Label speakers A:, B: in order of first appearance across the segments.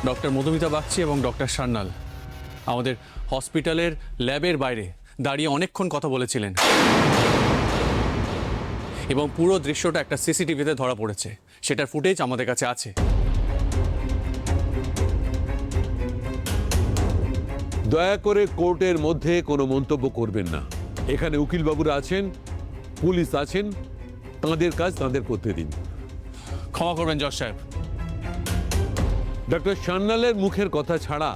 A: Doctor Madhumita Bagchi এবং doctor Sanyal আমাদের হসপিটালের ল্যাবের বাইরে দাঁড়িয়ে অনেকক্ষণ কথা বলেছিলেন এবং পুরো দৃশ্যটা একটা সিসিটিভিতে ধরা পড়েছে। সেটার ফুটেজ আমাদের কাছে আছে।
B: দয়া করে কোর্টের মধ্যে কোনো মন্তব্য করবেন না। এখানে উকিলবাবুরা আছেন, পুলিশ আছেন, তাঁদের কাজ তাঁদের করতে দিন।
A: ক্ষমা করবেন জজ সাহেব।
B: ডক্টর সান্যালের মুখের কথা ছাড়া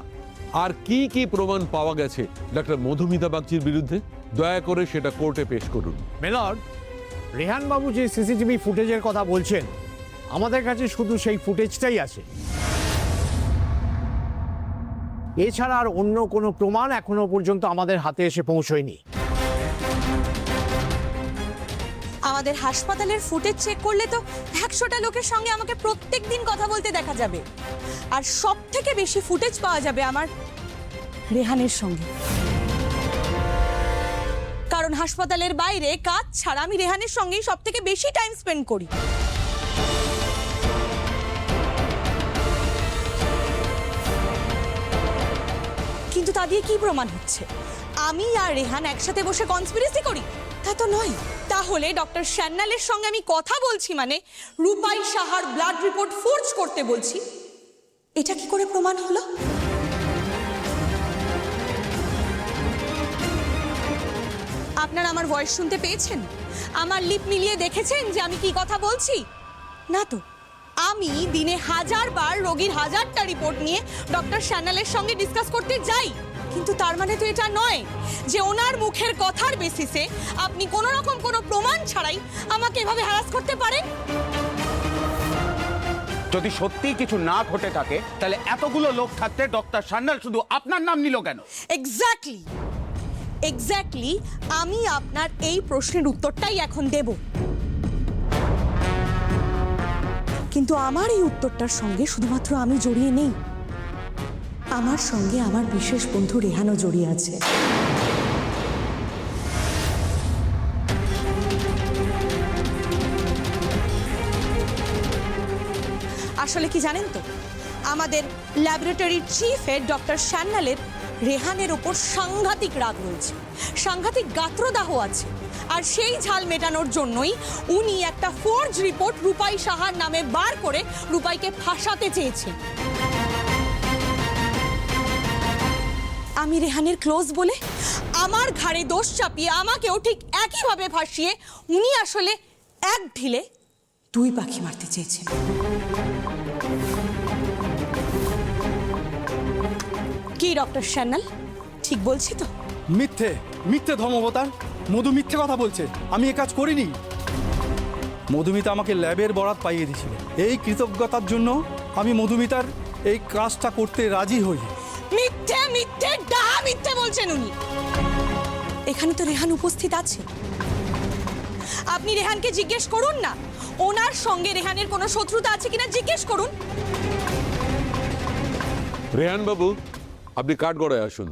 B: আর কি কি প্রমাণ পাওয়া গেছে ডক্টর মধুমিতা বাগচির বিরুদ্ধে, দয়া করে সেটা কোর্টে পেশ করুন।
C: মেলর্ড, রেহান বাবু যে সিসিটিভি ফুটেজের কথা বলছেন, আমাদের কাছে শুধু সেই ফুটেজটাই আছে। এছাড়া আর অন্য কোনো প্রমাণ এখনো পর্যন্ত আমাদের হাতে এসে পৌঁছয়নি।
D: আমাদের হাসপাতালের ফুটেজ চেক করলে তো 100টা লোকের সঙ্গে আমাকে প্রত্যেক দিন কথা বলতে দেখা যাবে, আর সব থেকে বেশি ফুটেজ পাওয়া যাবে আমার রেহানের সঙ্গে। কারণ হাসপাতালের বাইরে কাজ ছাড়া আমি রেহানের সঙ্গেই সব থেকে বেশি টাইম স্পেন্ড করি। কিন্তু তা দিয়ে কি প্রমাণ হচ্ছে? আমি আর রেহান একসাথে বসে কনস্পিরেসি করি? তা তো নয়। তাহলে ডক্টর সান্যালের সঙ্গে আমি কথা বলছি মানে রূপাই সাহার ব্লাড রিপোর্ট ফোর্জ করতে বলছি, এটা কি করে প্রমাণ হলো? আপনারা আমার ভয়েস শুনতে পেয়েছেন? আমার লিপ মিলিয়ে দেখেছেন যে আমি কি কথা বলছি? না তো। আমি দিনে 1000 বার রোগীর 1000টা রিপোর্ট নিয়ে ডক্টর সান্যালের সঙ্গে ডিসকাস করতে যাই, কিন্তু তার মানে তো এটা নয় যে ওনার মুখের কথার বেসিসে আপনি কোনো রকম কোনো প্রমাণ ছাড়াই আমাকে এভাবে হ্যারাস করতে পারেন।
E: যদি সত্যিই কিছু না ঘটে থাকে তাহলে এতগুলো লোক থাকতে ডক্টর সান্যাল শুধু আপনার নাম নিল কেন?
D: এক্স্যাক্টলি আমি আপনার এই প্রশ্নের উত্তরটাই এখন দেব, কিন্তু আমার এই উত্তরটার সঙ্গে শুধুমাত্র আমি জড়িয়ে নেই, আমার সঙ্গে আমার বিশেষ বন্ধু রেহানও জড়িয়ে আছে। আসলে কি জানেন তো, আমাদের ল্যাবরেটরির চিফের ডক্টর সান্যালের রেহানের ওপর সাংঘাতিক রাগ রয়েছে, সাংঘাতিক গাত্রদাহ আছে, আর সেই ঝাল মেটানোর জন্যই উনি একটা ফোর্জ রিপোর্ট রূপাই সাহার নামে বার করে রূপাইকে ফাঁসাতে চেয়েছেন। আমি রেহানের ক্লোজ বলে আমার ঘাড়ে দোষ চাপিয়ে আমাকেও ঠিক একইভাবে ফাঁসিয়ে উনি আসলে এক ঢিলে 2 পাখি মারতে চেয়েছেন। কি ডক্টর সান্যাল, ঠিক বলছি তো?
F: মিথ্যে মিথ্যে ধর্মবতার। মধু মিথ্যে কথা বলছে। আমি এ কাজ করিনি। মধুমিতা আমাকে ল্যাবের বরাত পাইয়ে দিয়েছিল। এই কৃতজ্ঞতার জন্য আমি মধুমিতার এই কাজটা করতে রাজি হই।
D: মিথ্যে মিথ্যে ডাহা মিথ্যে বলছেন উনি। এখানে তো রেহান উপস্থিত আছে, আপনি রেহানকে জিজ্ঞেস করুন না ওনার সঙ্গে রেহানের কোনো শত্রুতা আছে কিনা, জিজ্ঞেস করুন।
B: রেহান বাবু, আপনি কাঠগড়ায় আসুন।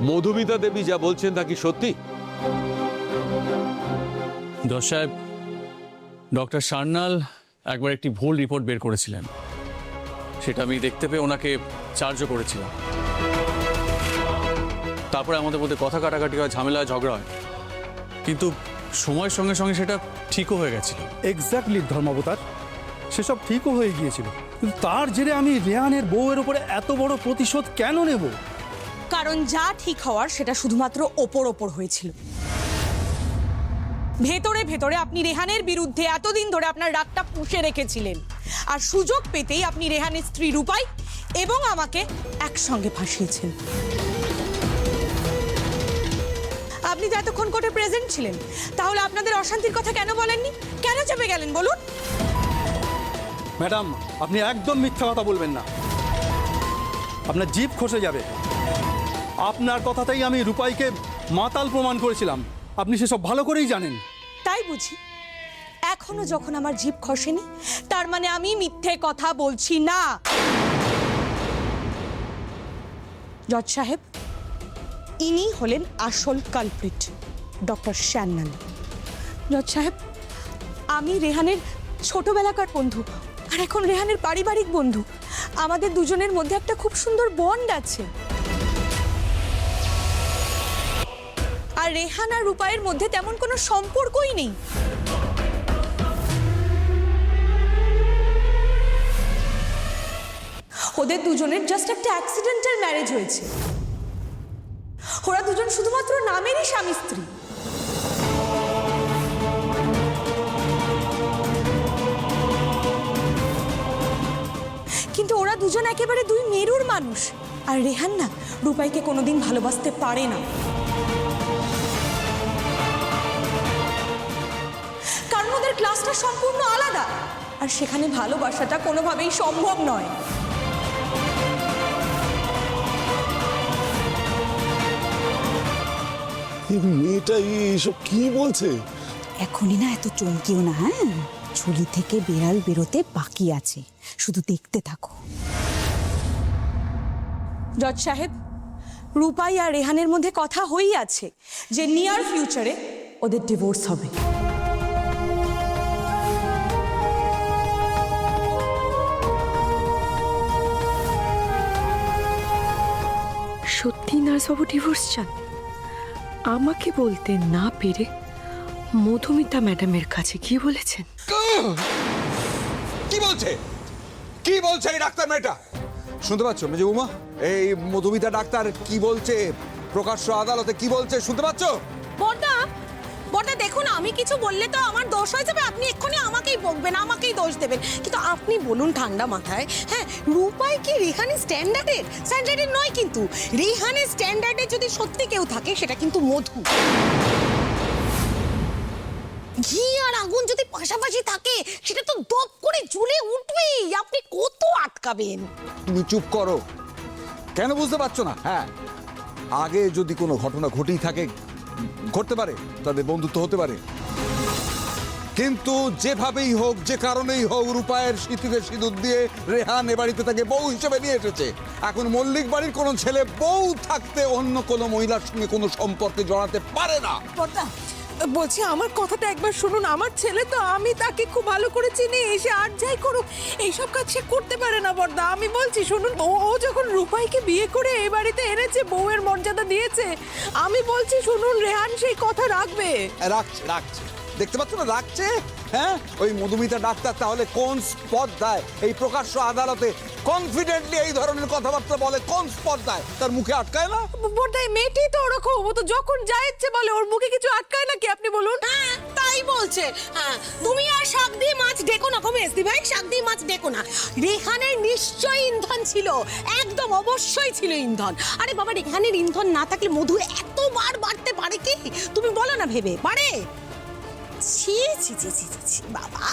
B: মধুমিতা দেবী যা বলছেন তা কি সত্যি?
A: জজ সাহেব, ডক্টর সান্যাল একবার একটি ভুল রিপোর্ট বের করেছিলেন, সেটা আমি দেখতে পেয়ে ওনাকে চার্জও করেছিলাম। তারপরে আমাদের মধ্যে কথা কাটাকাটি হয়, ঝামেলা ঝগড়া হয়, কিন্তু সময়ের সঙ্গে সঙ্গে সেটা ঠিকও হয়ে গেছিল।
F: এক্স্যাক্টলি ধর্মাবতার, সেসব ঠিকও হয়ে গিয়েছিল, কিন্তু তার জেরে আমি রেহানের বউয়ের উপরে এত বড় প্রতিশোধ কেন নেব?
D: কারণ যা ঠিক হওয়ার সেটা শুধুমাত্র ওপর হয়েছিল। ভেতরে ভেতরে আপনি রেহানের বিরুদ্ধে এতদিন ধরে আপনার রাগটা পুষে রেখেছিলেন, আর সুযোগ পেতেই আপনি রেহানের স্ত্রী রূপাই এবং আমাকে একসঙ্গে ফাঁসিয়েছেন। আপনি তো এতক্ষণ কোর্টে প্রেজেন্ট ছিলেন, তাহলে আপনাদের অশান্তির কথা কেন বলেননি? কেন চেপে গেলেন বলুন?
F: ম্যাডাম, আপনি একদম মিথ্যা কথা বলবেন না, আপনার জিভ খসে যাবে। আপনার কথাতেই আমি রূপাইকে মাতাল প্রমাণ করেছিলাম, আপনি সেসব ভালো করেই জানেন।
D: তাই বুঝি? এখনো যখন আমার জিভ খসেনি, তার মানে আমি মিথ্যে কথা বলছি না। জজ সাহেব, ইনি হলেন আসল কালপ্রিট, ডক্টর সান্যাল। জজ সাহেব, আমি রেহানের ছোটবেলাকার বন্ধু, আর এখন রেহানের পারিবারিক বন্ধু। আমাদের দুজনের মধ্যে একটা খুব সুন্দর বন্ড আছে। আর রেহান আর রূপায়ের মধ্যে তেমন কোনো সম্পর্কই নেই। ওদের দুজনের জাস্ট একটা অ্যাক্সিডেন্টাল ম্যারেজ হয়েছে। ওরা দুজন শুধুমাত্র নামেরই স্বামী স্ত্রী। কিন্তু ওরা দুজন একেবারে দুই মেরুর মানুষ। আর রেহান না রূপাইকে কোনোদিন ভালোবাসতে পারে না, কারণ ওদের ক্লাসটা সম্পূর্ণ আলাদা, আর সেখানে ভালোবাসাটা কোনোভাবেই সম্ভব নয়।
G: মেয়েটা এসব কি বলছে?
H: এখনই না এত চমকিও না, হ্যাঁ? ঝুলি থেকে বেড়াল বেরোতে বাকি আছে, শুধু দেখতে থাকো।
D: জজ সাহেব, রূপাই আর রেহানের মধ্যে কথা হয়েই আছে যে নিয়ার ফিউচারে ওদের ডিভোর্স হবে।
I: সত্যি নার্সবাবু ডিভোর্স চান? আমাকে বলতে না পেরে মধুমিতা ম্যাডামের কাছে কি বলেছেন?
J: কি বলছে? কি বলছে এই ডাক্তার মেয়েটা? শুনতে পাচ্ছ মেজে বৌমা? এই মধুমিতা ডাক্তার কি বলছে প্রকাশ্য আদালতে, কি বলছে শুনতে পাচ্ছ?
D: বড়দা, বড়দা দেখুন, আমি কিছু বললে তো আমার দোষ হয়ে যাবে। আপনি এক্ষুনি আমাকেই বকবেন, আমাকেই দোষ দেবেন। কিন্তু আপনি বলুন ঠান্ডা মাথায়, হ্যাঁ, রূপাই কি রেহানের স্ট্যান্ডার্ডের নয়। কিন্তু রেহানের স্ট্যান্ডার্ডে যদি সত্যি কেউ থাকে সেটা কিন্তু মধু। ঘি আর আগুন যদি পাশাপাশি থাকে সেটা তো দপ করে জ্বলে উঠবেই। আপনি কত আটকাবেন?
J: তুমি চুপ করো। কেন বুঝতে পারছো না? হ্যাঁ, আগে যদি কোনো ঘটনা ঘটেই থাকে, ঘটতে পারে, তাদের বন্ধুত্ব হতে পারে, কিন্তু যেভাবেই হোক, যে কারণেই হোক, রূপায়ের স্মৃতিকে সিঁদুর দিয়ে রেহান এ বাড়িতে তাকে বউ হিসেবে নিয়ে এসেছে। এখন মল্লিক বাড়ির কোনো ছেলে বউ থাকতে অন্য কোনো মহিলার সঙ্গে কোনো সম্পর্কে জড়াতে পারে না।
I: বলছি, আমার কথাটা একবার শুনুন। আমার ছেলে তো, আমি তাকে খুব ভালো করে চিনি। এসে আর যাই করুক, এইসব কাজ সে করতে পারে না বড়দা। আমি বলছি শুনুন, ও যখন রূপাইকে বিয়ে করে এই বাড়িতে এনেছে, বউয়ের মর্যাদা দিয়েছে, আমি বলছি শুনুন, রেহান সেই কথা রাখবে।
J: রাখছে দেখতে পাচ্ছ না, রাখছে। হ্যাঁ, ওই মধুমিতা ডাক্তার তাহলে কোন স্পর্ধায় এই প্রকাশ্য আদালতে কনফিডেন্টলি এই ধরনের কথাবার্তা বলে? কোন স্পর্ধায়? তার মুখে আটকায় না?
I: বড়দা, মেয়েটি তো ওরকম, ও তো যখন যা ইচ্ছে বলে, ওর মুখে কিছু আটকায় নাকি আপনি বলুন?
D: হ্যাঁ, তাই বলছে। হ্যাঁ, তুমি আর শাক দিয়ে মাছ ডেকো না, মেসদি ভাই, শাক দিয়ে মাছ ডেকো না। রেহানের নিশ্চয়ই ইন্ধন ছিল, একদম অবশ্যই ছিল ইন্ধন। আরে বাবা, রেহানের ইন্ধন না থাকলে মধু এতবার বাড়তে পারে কি? তুমি বলো না, ভেবে পারে? ছি ছি ছি ছি ছি বাবা।